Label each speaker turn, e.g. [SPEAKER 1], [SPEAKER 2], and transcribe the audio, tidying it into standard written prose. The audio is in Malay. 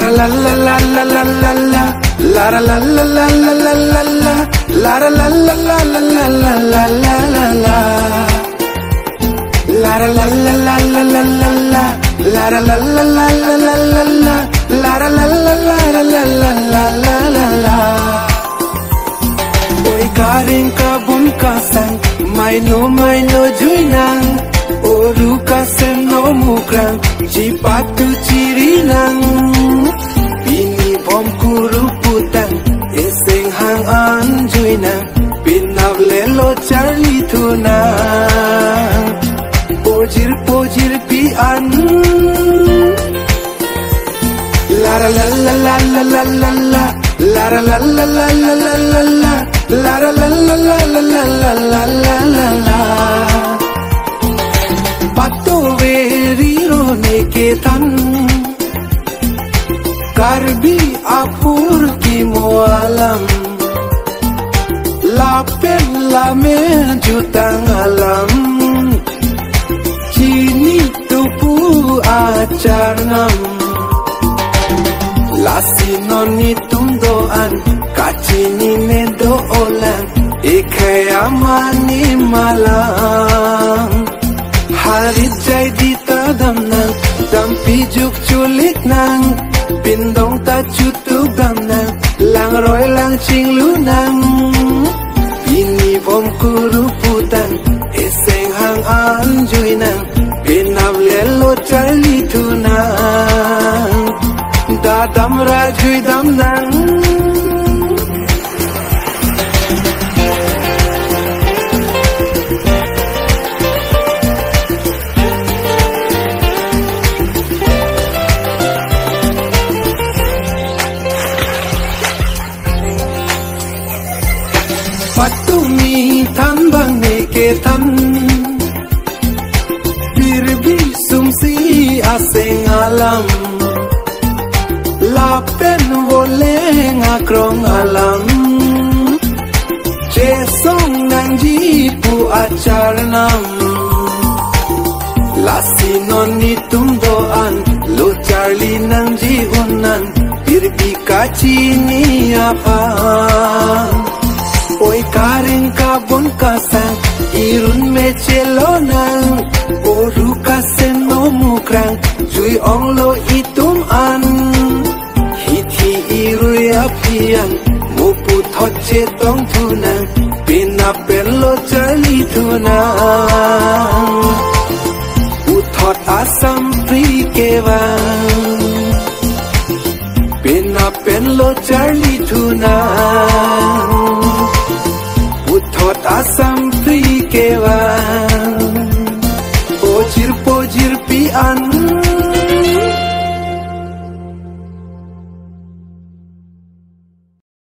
[SPEAKER 1] la la la la la la la. La la la la la la la la la. La la la la la la la la la la la la. La la la la la la la la la. La la la la la la la la la. La la la la la la la la la la la. Oi karing kabun kasang, mai no juinang. Oru kasem no mukrang, cipatu cirinang. Ini bom kuru putang, eseng hang anjuinang. Pinap lelo Charlie tunang. Pojir pian. La la la la la la la la la. La la la la la la la la la. La la la la la la la la la la la la. Pato veriro neketan. Karbi apur kimoalam. Lapen lame jutang alam. Kini tupu acarnam. Lasinoni tumdoan, kacini nedo olan. Ikayamani malang. Harit jai di tadam nang, dampi juk culik nang. Pindong ta cutuk dam nang, lang roy lang cing lunang. Ini bom kuru putang, eseng hang anjui nang. Pinap lelo Charlie tunang. Dadam rajui dam nang. Patumi tambang neketan. Birbi sumsi aseng alam. Lapen boleh ngakrong alam. Cesong nanji pu acarnam. Lasinon nitum doan, lo Charlie nanji unan. Birbi kacini apa? Oi karing kabun kasang, irun mecelonang. Oru kasen no mukrang, jui onglo itum an. Hiti irui apian, mupu thoche tong tunang. Pinapel lo Charlie tunang. Uthot asam prikewang. Pinapel lo Charlie tunang. Uthot asam prikewang.